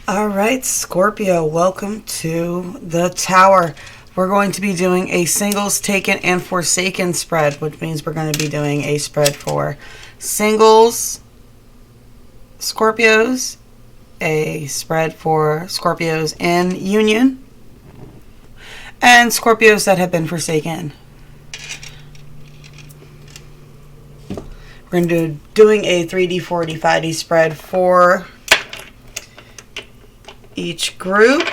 All right, Scorpio, welcome to the Tower. We're going to be doing a singles, taken, and forsaken spread, which means we're going to be doing a spread for singles, Scorpios, a spread for Scorpios in union, and Scorpios that have been forsaken. We're going to be doing a 3D, 4D, 5D spread for each group,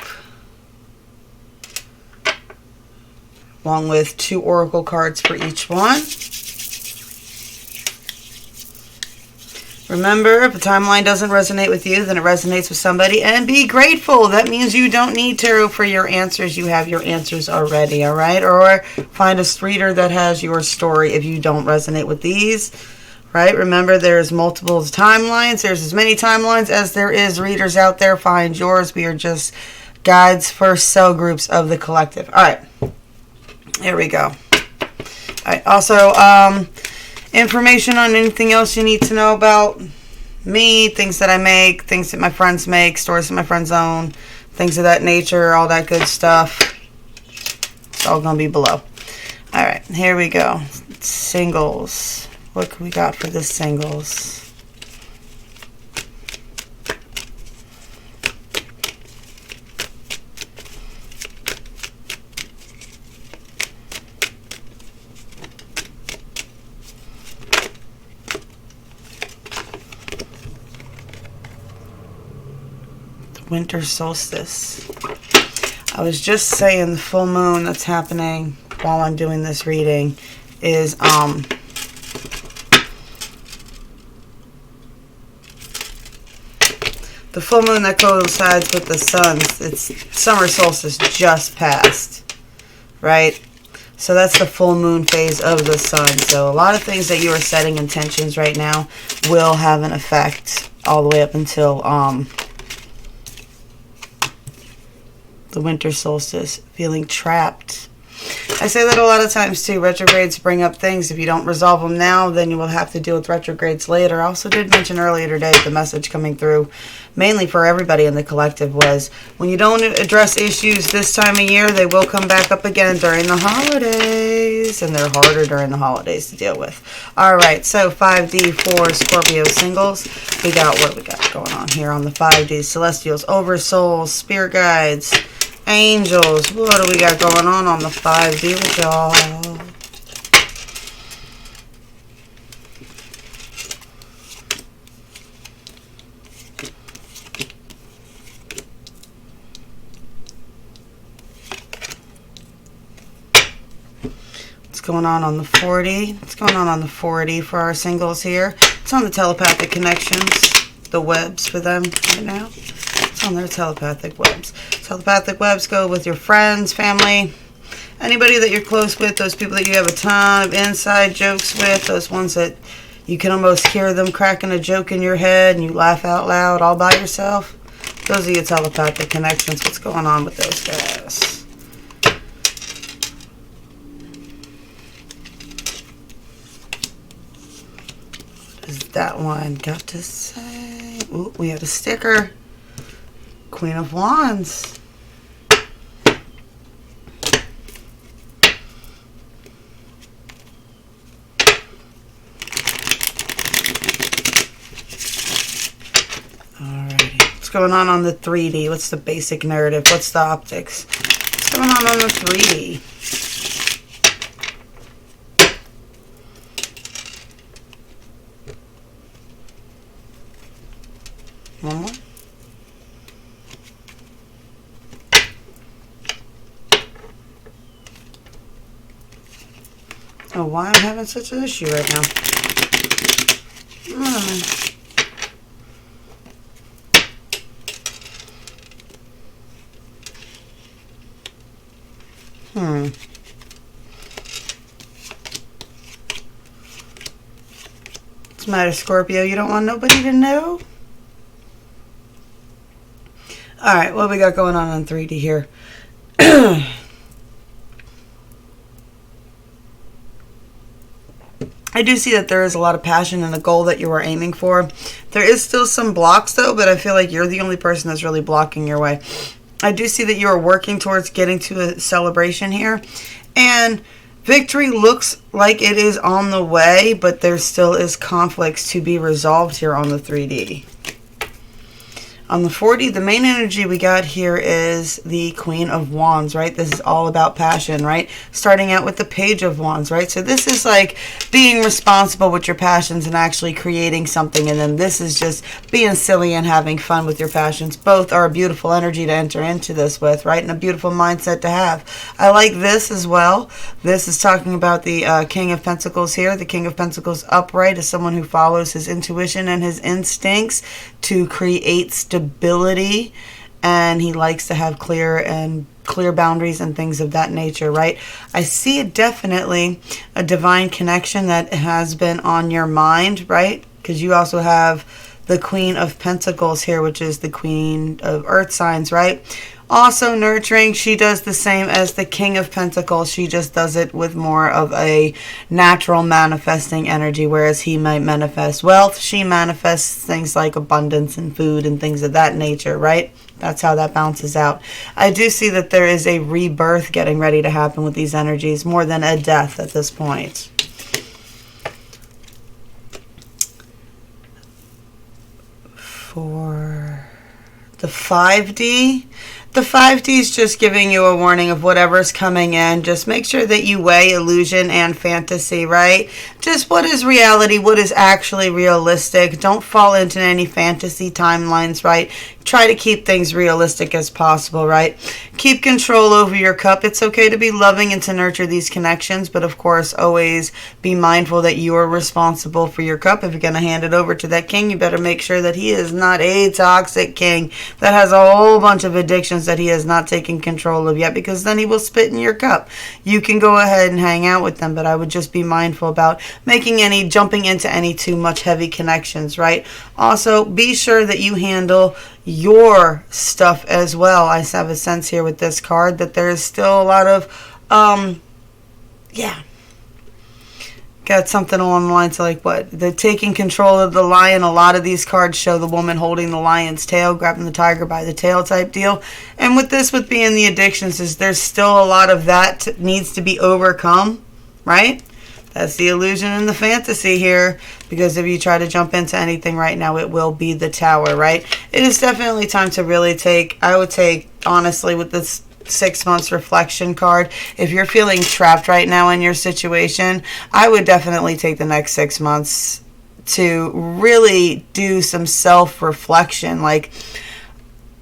along with 2 oracle cards for each one. Remember, if a timeline doesn't resonate with you, then it resonates with somebody, and be grateful. That means you don't need tarot for your answers. You have your answers already, all right? Or find a reader that has your story if you don't resonate with these. Right? Remember, there's multiple timelines. There's as many timelines as there is readers out there. Find yours. We are just guides for cell groups of the collective. All right. Here we go. All right. Also, information on anything else you need to know about me, things that I make, things that my friends make, stores that my friends own, things of that nature, all that good stuff. It's all going to be below. All right. Here we go. Singles. What we got for the singles? The winter solstice. I was just saying the full moon that's happening while I'm doing this reading is the full moon that coincides with the sun's, it's summer solstice just passed, right? So that's the full moon phase of the sun. So a lot of things that you are setting intentions right now will have an effect all the way up until the winter solstice. Feeling trapped. I say that a lot of times too. Retrogrades bring up things. If you don't resolve them now, then you will have to deal with retrogrades later. I also did mention earlier today the message coming through, mainly for everybody in the collective, was when you don't address issues this time of year, they will come back up again during the holidays, and they're harder during the holidays to deal with. All right, so 5D for Scorpio singles. We got what we got going on here on the 5D: Celestials, Oversouls, Spirit Guides, Angels. What do we got going on the 5D with y'all? What's going on the 40? What's going on the 40 for our singles here? It's on the telepathic connections, the webs for them right now. It's on their telepathic webs. Telepathic webs go with your friends, family, anybody that you're close with, those people that you have a ton of inside jokes with, those ones that you can almost hear them cracking a joke in your head and you laugh out loud all by yourself. Those are your telepathic connections. What's going on with those guys? What does that one got to say? Ooh, we have a sticker. Queen of Wands. Alrighty. What's going on the 3D? What's the basic narrative? What's the optics? What's going on the 3D? One more. Oh, why I'm having such an issue right now? What's the matter, Scorpio? You don't want nobody to know? Alright, what we got going on 3D here? I do see that there is a lot of passion and a goal that you are aiming for. There is still some blocks though, but I feel like you're the only person that's really blocking your way. I do see that you are working towards getting to a celebration here. And victory looks like it is on the way, but there still is conflicts to be resolved here on the 3D. On the 4D, the main energy we got here is the Queen of Wands, right? This is all about passion, right? Starting out with the Page of Wands, right? So this is like being responsible with your passions and actually creating something. And then this is just being silly and having fun with your passions. Both are a beautiful energy to enter into this with, right? And a beautiful mindset to have. I like this as well. This is talking about the King of Pentacles here. The King of Pentacles upright is someone who follows his intuition and his instincts to create stability, and he likes to have clear boundaries and things of that nature, right? I see it definitely a divine connection that has been on your mind, right? Because you also have the Queen of Pentacles here, which is the Queen of Earth signs, right? Also nurturing. She does the same as the King of Pentacles. She just does it with more of a natural manifesting energy, whereas he might manifest wealth. She manifests things like abundance and food and things of that nature, right? That's how that balances out. I do see that there is a rebirth getting ready to happen with these energies, more than a death at this point. For the 5D, the 5D is just giving you a warning of whatever's coming in. Just make sure that you weigh illusion and fantasy, right? Just what is reality, what is actually realistic. Don't fall into any fantasy timelines, right? Try to keep things realistic as possible, right? Keep control over your cup. It's okay to be loving and to nurture these connections, but of course, always be mindful that you are responsible for your cup. If you're going to hand it over to that king, you better make sure that he is not a toxic king that has a whole bunch of addictions that he has not taken control of yet, because then he will spit in your cup. You can go ahead and hang out with them, but I would just be mindful about jumping into any too much heavy connections, right? Also, be sure that you handle your stuff as well. I have a sense here with this card that there is still a lot of got something along the lines of like what the taking control of the lion. A lot of these cards show the woman holding the lion's tail, grabbing the tiger by the tail type deal. And with this, with being the addictions, is there's still a lot of that needs to be overcome, right? That's the illusion and the fantasy here, because if you try to jump into anything right now, it will be the Tower, right? It is definitely time to really I would take, honestly, with this 6 months reflection card, if you're feeling trapped right now in your situation, I would definitely take the next 6 months to really do some self-reflection. Like,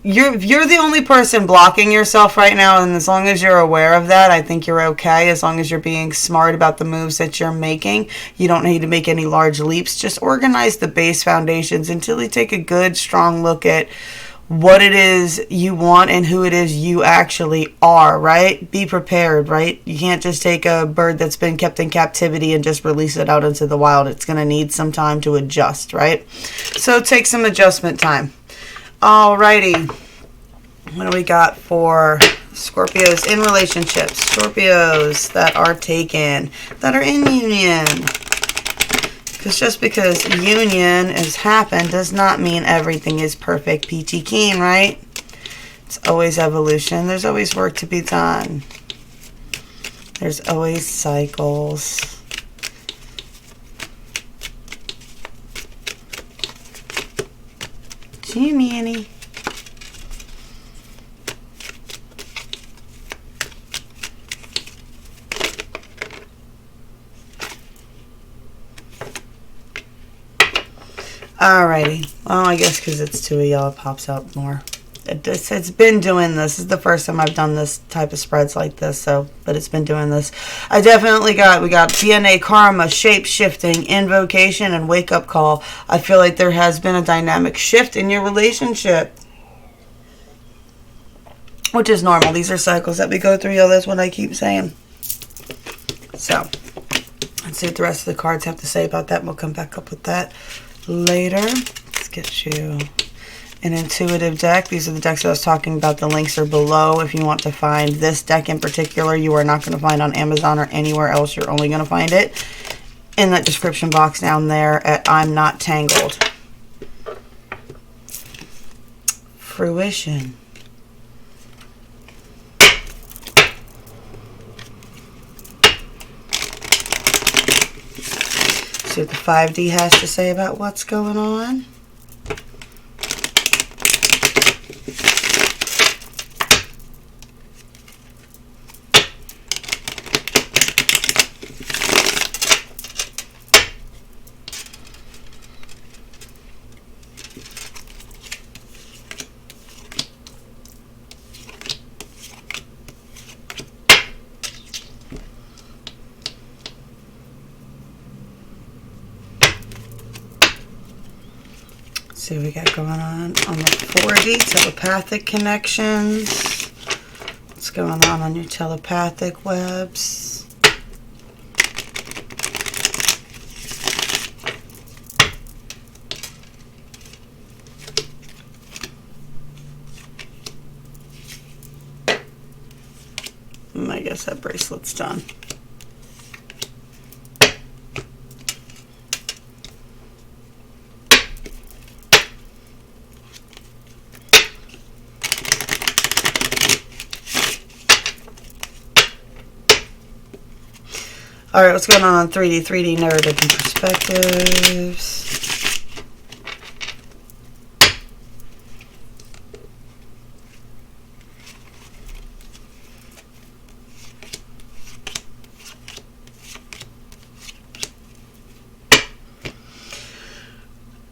you're the only person blocking yourself right now, and as long as you're aware of that, I think you're okay. As long as you're being smart about the moves that you're making, you don't need to make any large leaps. Just organize the base foundations until you take a good, strong look at what it is you want and who it is you actually are, right? Be prepared, right? You can't just take a bird that's been kept in captivity and just release it out into the wild. It's going to need some time to adjust, right? So take some adjustment time. Alrighty, what do we got for Scorpios in relationships? Scorpios that are taken, that are in union. Because just because union has happened does not mean everything is perfect, peachy keen, right? It's always evolution. There's always work to be done. There's always cycles. Gee, Manny. Alrighty. Well, I guess because it's two of y'all, it pops up more. It's been doing this. This is the first time I've done this type of spreads like this, but it's been doing this. I definitely we got DNA, karma, shape-shifting, invocation, and wake-up call. I feel like there has been a dynamic shift in your relationship, which is normal. These are cycles that we go through, y'all. That's what I keep saying. So, let's see what the rest of the cards have to say about that, and we'll come back up with that later. Let's get you an intuitive deck. These are the decks that I was talking about. The links are below if you want to find this deck in particular. You are not going to find on Amazon or anywhere else. You're only going to find it in that description box down there at I'm Not Tangled. Fruition. See what the 5D has to say about what's going on. See what we got going on the 4D, telepathic connections. What's going on your telepathic webs? I guess that bracelet's done. All right, what's going on 3D? 3D narrative and perspectives.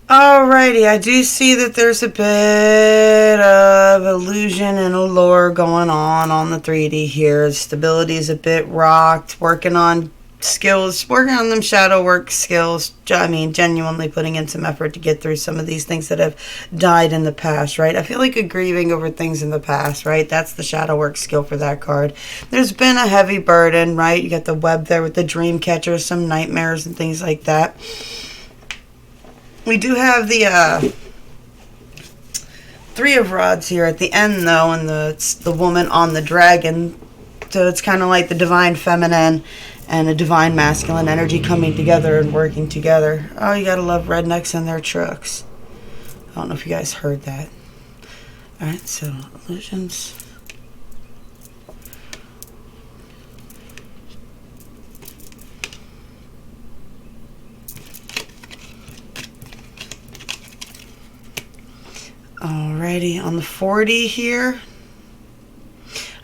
Alrighty, I do see that there's a bit of illusion and allure going on the 3D here. Stability is a bit rocked, working on skills, working on them shadow work skills. I mean, genuinely putting in some effort to get through some of these things that have died in the past, right? I feel like a grieving over things in the past, right? That's the shadow work skill for that card. There's been a heavy burden, right? You got the web there with the dream catcher, some nightmares and things like that. We do have the 3 of rods here at the end, though, and it's the woman on the dragon. So it's kind of like the divine feminine and a divine masculine energy coming together and working together. Oh, you gotta love rednecks and their trucks. I don't know if you guys heard that. Alright, so illusions. Alrighty, on the 4D here,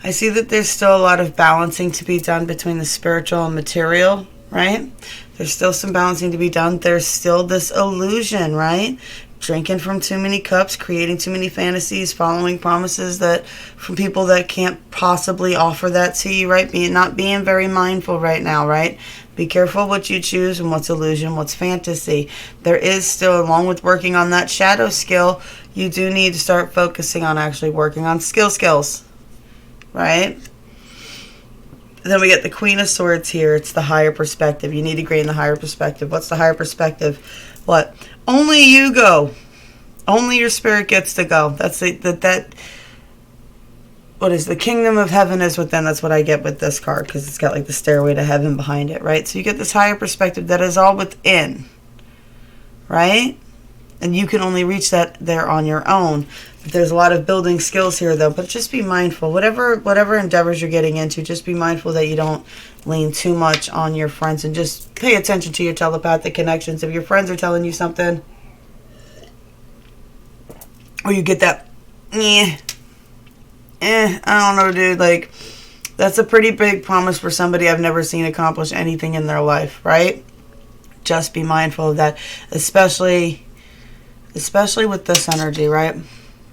I see that there's still a lot of balancing to be done between the spiritual and material, right? There's still some balancing to be done. There's still this illusion, right? Drinking from too many cups, creating too many fantasies, following promises that from people that can't possibly offer that to you, right? Not being very mindful right now, right? Be careful what you choose and what's illusion, what's fantasy. There is still, along with working on that shadow skill, you do need to start focusing on actually working on skills, right? Then we get the Queen of Swords here. It's the higher perspective. You need to gain the higher perspective. What's the higher perspective? What? Only you go. Only your spirit gets to go. That's what is the kingdom of heaven is within. That's what I get with this card, because it's got like the stairway to heaven behind it, right? So you get this higher perspective that is all within, right? And you can only reach that there on your own. But there's a lot of building skills here, though. But just be mindful. Whatever endeavors you're getting into, just be mindful that you don't lean too much on your friends. And just pay attention to your telepathic connections. If your friends are telling you something, or you get that, I don't know, dude. Like, that's a pretty big promise for somebody I've never seen accomplish anything in their life, right? Just be mindful of that, especially with this energy, right?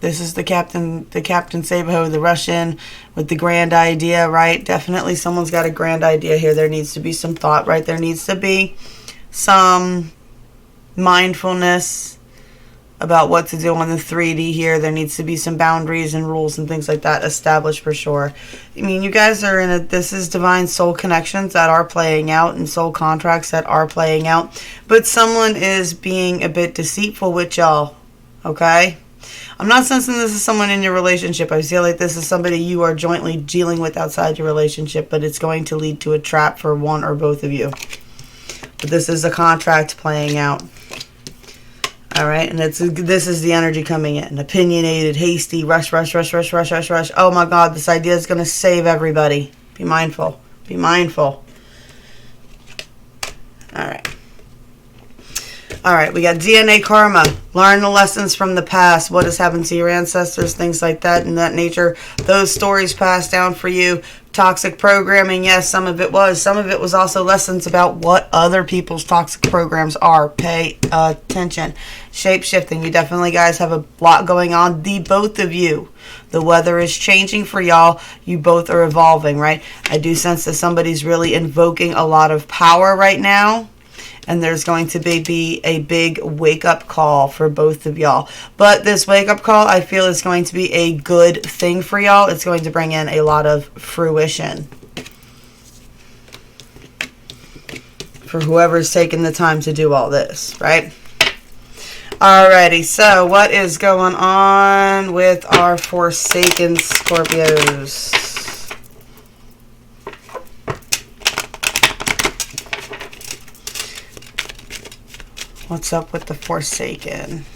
This is the Captain Sabaho, the Russian, with the grand idea, right? Definitely someone's got a grand idea here. There needs to be some thought, right? There needs to be some mindfulness about what to do on the 3D here. There needs to be some boundaries and rules and things like that established for sure. I mean, you guys are in this is divine soul connections that are playing out and soul contracts that are playing out. But someone is being a bit deceitful with y'all, okay? I'm not sensing this is someone in your relationship. I feel like this is somebody you are jointly dealing with outside your relationship, but it's going to lead to a trap for one or both of you. But this is a contract playing out. All right, and this is the energy coming in. Opinionated, hasty, rush, rush, rush, rush, rush, rush, rush. Oh my God, this idea is going to save everybody. Be mindful. Be mindful. All right. All right, we got DNA karma. Learn the lessons from the past. What has happened to your ancestors, things like that in that nature. Those stories passed down for you. Toxic programming, yes, some of it was. Some of it was also lessons about what other people's toxic programs are. Pay attention. Shape-shifting. You definitely, guys, have a lot going on. The both of you. The weather is changing for y'all. You both are evolving, right? I do sense that somebody's really invoking a lot of power right now. And there's going to be a big wake-up call for both of y'all. But this wake-up call, I feel, is going to be a good thing for y'all. It's going to bring in a lot of fruition. For whoever's taking the time to do all this, right? Alrighty, so what is going on with our Forsaken Scorpios? What's up with the Forsaken?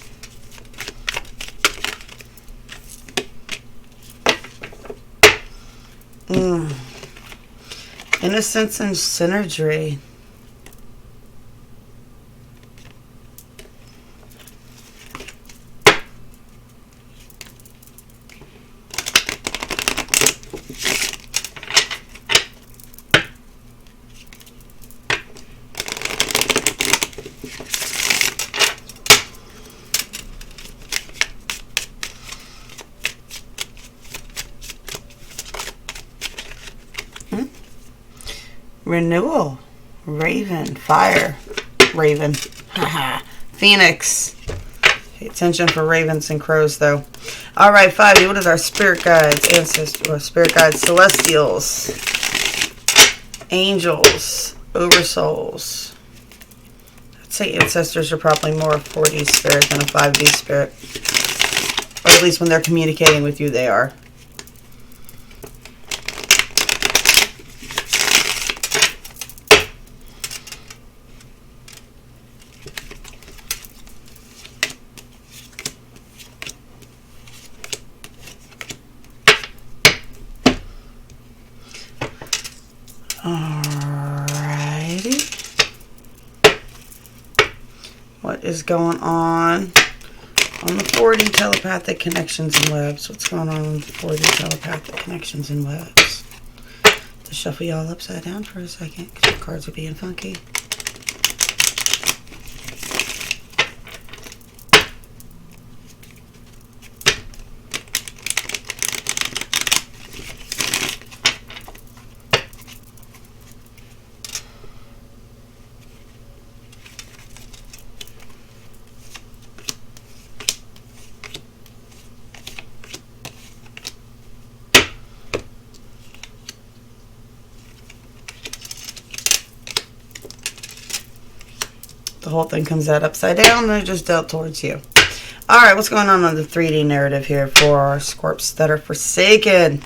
Innocence and synergy. Renewal. Raven. Fire. Raven. Phoenix. Pay attention for ravens and crows, though. All right, 5. What is our spirit guides, ancestors, or spirit guides, celestials, angels, oversouls? I'd say ancestors are probably more a 4D spirit than a 5D spirit. Or at least when they're communicating with you, they are. Alrighty. What is going on the 4D telepathic connections and webs? What's going on with the 4D telepathic connections and webs? To shuffle y'all upside down for a second because the cards are being funky. The whole thing comes out upside down and it just dealt towards you. Alright, what's going on the 3D narrative here for our Scorps that are forsaken?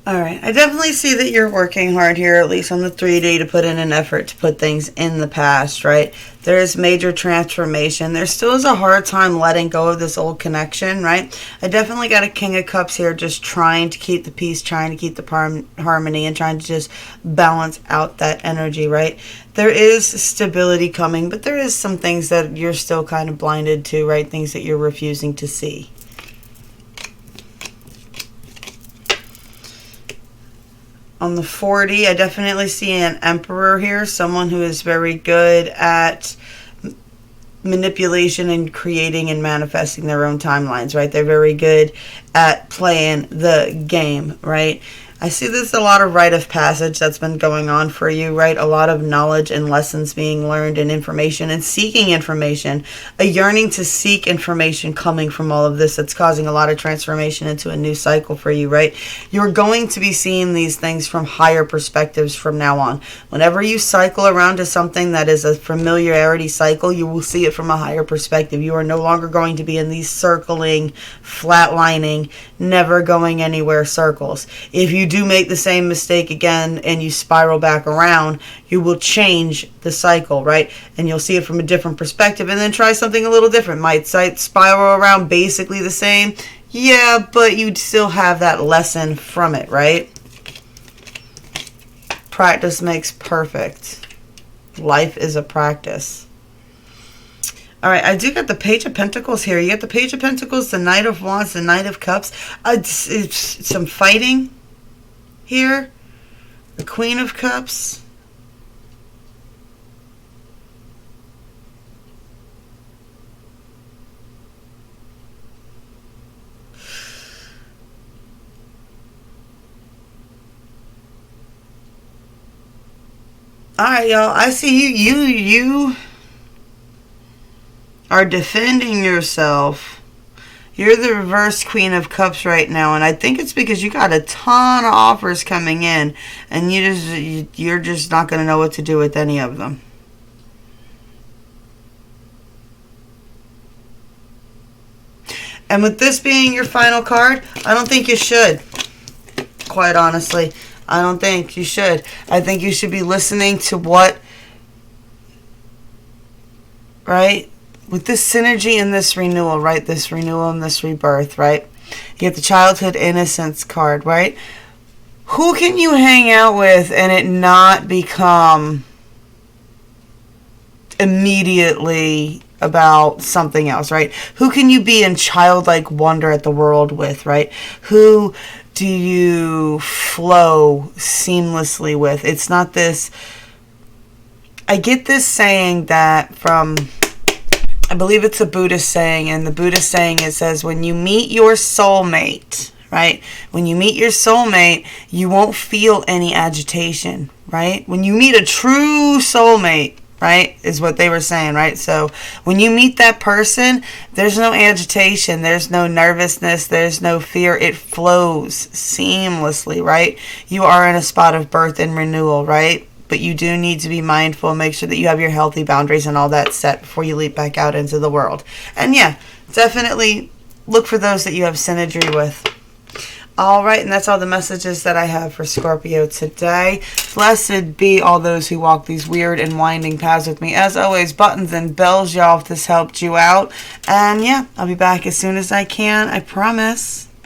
Alright, I definitely see that you're working hard here, at least on the 3D, to put in an effort to put things in the past, right? There is major transformation. There still is a hard time letting go of this old connection, right? I definitely got a King of Cups here, just trying to keep the peace, trying to keep the harmony, and trying to just balance out that energy, right? There is stability coming, but there is some things that you're still kind of blinded to, right? Things that you're refusing to see. On the 4D, I definitely see an Emperor here, someone who is very good at manipulation and creating and manifesting their own timelines, right? They're very good at playing the game, right? I see there's a lot of rite of passage that's been going on for you, right? A lot of knowledge and lessons being learned and information and seeking information. A yearning to seek information coming from all of this that's causing a lot of transformation into a new cycle for you, right? You're going to be seeing these things from higher perspectives from now on. Whenever you cycle around to something that is a familiarity cycle, you will see it from a higher perspective. You are no longer going to be in these circling, flatlining, never going anywhere circles. If you do make the same mistake again and you spiral back around, you will change the cycle, right? And you'll see it from a different perspective and then try something a little different. Might spiral around basically the same. Yeah, but you'd still have that lesson from it, right? Practice makes perfect. Life is a practice. All right, I do got the Page of Pentacles here. You got the Page of Pentacles, the Knight of Wands, the Knight of Cups. It's some fighting here. The Queen of Cups. All right, y'all. I see you are defending yourself. You're the reverse Queen of Cups right now, and I think it's because you got a ton of offers coming in, and you're just not going to know what to do with any of them. And with this being your final card, I don't think you should. Quite honestly, I don't think you should. I think you should be listening to what, right? With this synergy and this renewal, right? This renewal and this rebirth, right? You get the childhood innocence card, right? Who can you hang out with and it not become immediately about something else, right? Who can you be in childlike wonder at the world with, right? Who do you flow seamlessly with? It's not this... I get this saying that from... I believe it's a Buddhist saying, and the Buddhist saying, it says, when you meet your soulmate, right? When you meet your soulmate, you won't feel any agitation, right? When you meet a true soulmate, right, is what they were saying, right? So when you meet that person, there's no agitation, there's no nervousness, there's no fear. It flows seamlessly, right? You are in a spot of birth and renewal, right? But you do need to be mindful and make sure that you have your healthy boundaries and all that set before you leap back out into the world. And yeah, definitely look for those that you have synergy with. All right, and that's all the messages that I have for Scorpio today. Blessed be all those who walk these weird and winding paths with me. As always, buttons and bells, y'all, if this helped you out. And yeah, I'll be back as soon as I can, I promise.